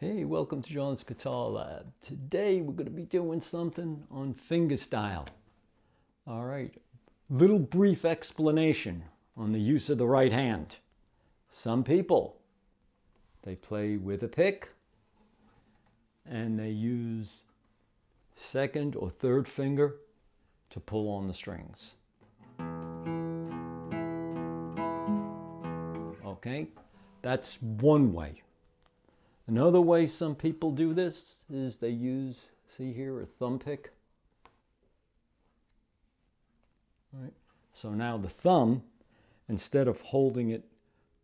Hey, welcome to John's Guitar Lab. Today we're going to be doing something on fingerstyle. All right, little brief explanation on the use of the right hand. Some people, they play with a pick and they use second or third finger to pull on the strings. Okay, that's one way. Another way some people do this is they use, see here, a thumb pick. All right. So now the thumb, instead of holding it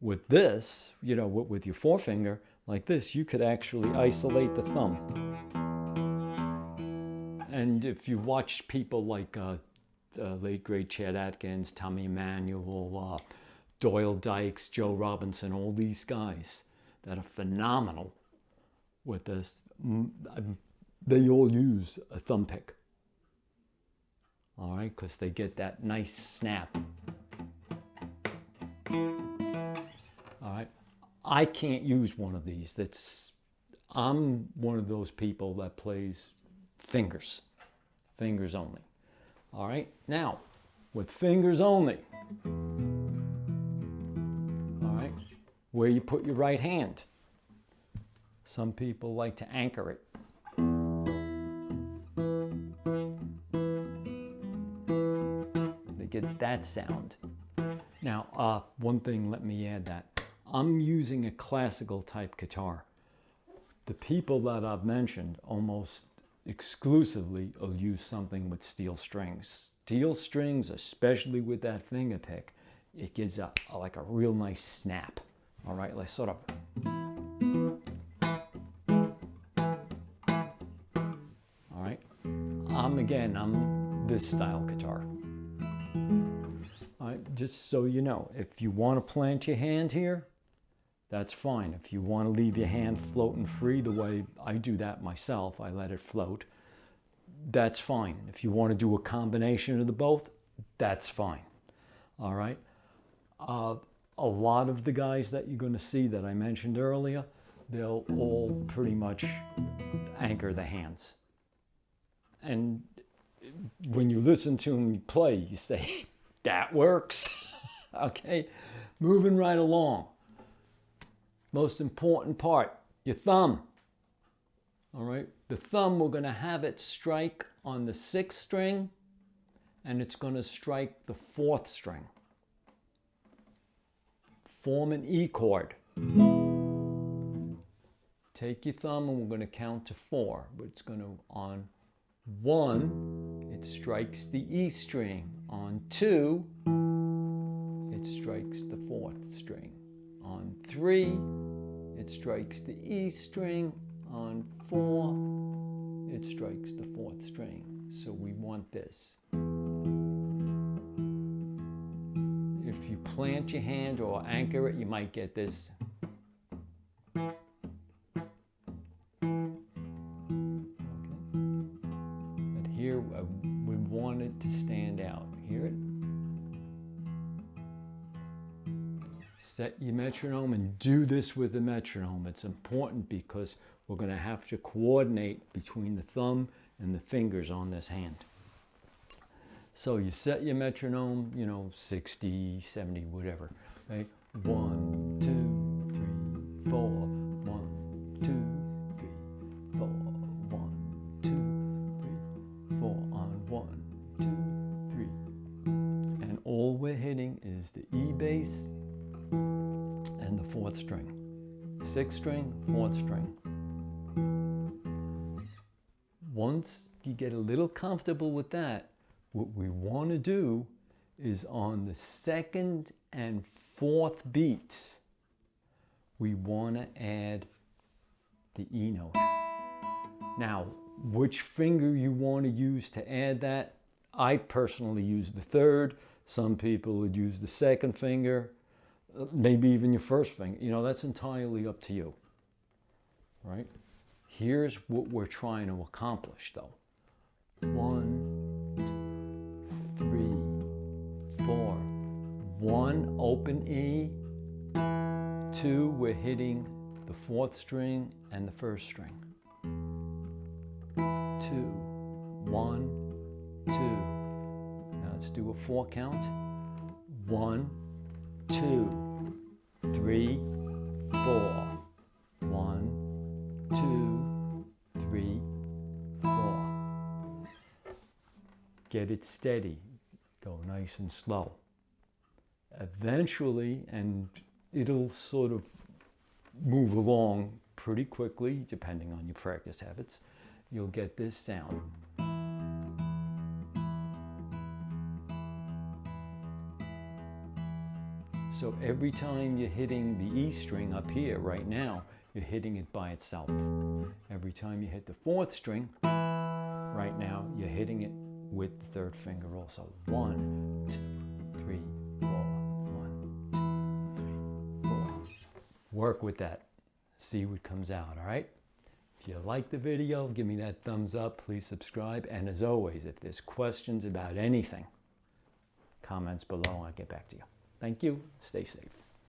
with this, with your forefinger, like this, you could actually isolate the thumb. And if you watch people like late great Chet Atkins, Tommy Emmanuel, Doyle Dykes, Joe Robinson, all these guys that are phenomenal with this, they all use a thumb pick. All right, because they get that nice snap. All right, I can't use one of these. I'm one of those people that plays fingers only. All right, now with fingers only, all right, where you put your right hand. Some people like to anchor it. They get that sound. Now, one thing, let me add that. I'm using a classical type guitar. The people that I've mentioned almost exclusively will use something with steel strings. Steel strings, especially with that finger pick, it gives like a real nice snap. All right, like sort of. All right, I'm this style guitar. All right, just so you know, if you want to plant your hand here, that's fine. If you want to leave your hand floating free the way I do that myself, I let it float, that's fine. If you want to do a combination of the both, that's fine. All right. A lot of the guys that you're going to see that I mentioned earlier, they'll all pretty much anchor the hands. And when you listen to them play, you say, that works. Okay, moving right along. Most important part, your thumb. All right, the thumb, we're going to have it strike on the 6th string, and it's going to strike the 4th string. Form an E chord. Take your thumb and we're going to count to 4. But it's going to, on 1, it strikes the E string. On 2, it strikes the 4th string. On 3, it strikes the E string. On 4, it strikes the 4th string. So we want this. If you plant your hand or anchor it, you might get this. Okay. But here we want it to stand out. Hear it? Set your metronome and do this with the metronome. It's important because we're going to have to coordinate between the thumb and the fingers on this hand. So you set your metronome, 60, 70, whatever, right? 1, 2, 3, 4. 1, 2, 3, 4. 1, 2, 3, 4. On 1, 2, 3. And all we're hitting is the E bass and the 4th string. 6th string, 4th string. Once you get a little comfortable with that, what we want to do is on the 2nd and 4th beats, we want to add the E note. Now, which finger you want to use to add that, I personally use the 3rd. Some people would use the 2nd finger, maybe even your 1st finger. That's entirely up to you, right? Here's what we're trying to accomplish, though. 1, 3, 4. 1, open E. 2, we're hitting the fourth string and the first string. 2, 1, 2. Now let's do a 4 count. 1, 2, 3, 4. 1, 2, 3, 4. Get it steady. Go nice and slow. Eventually, and it'll sort of move along pretty quickly, depending on your practice habits, you'll get this sound. So every time you're hitting the E string up here right now, you're hitting it by itself. Every time you hit the fourth string, right now, you're hitting it with the third finger also. 1, 2, 3, 4. 1, 2, 3, 4. Work with that. See what comes out, all right? If you like the video, give me that thumbs up. Please subscribe. And as always, if there's questions about anything, comments below, I'll get back to you. Thank you. Stay safe.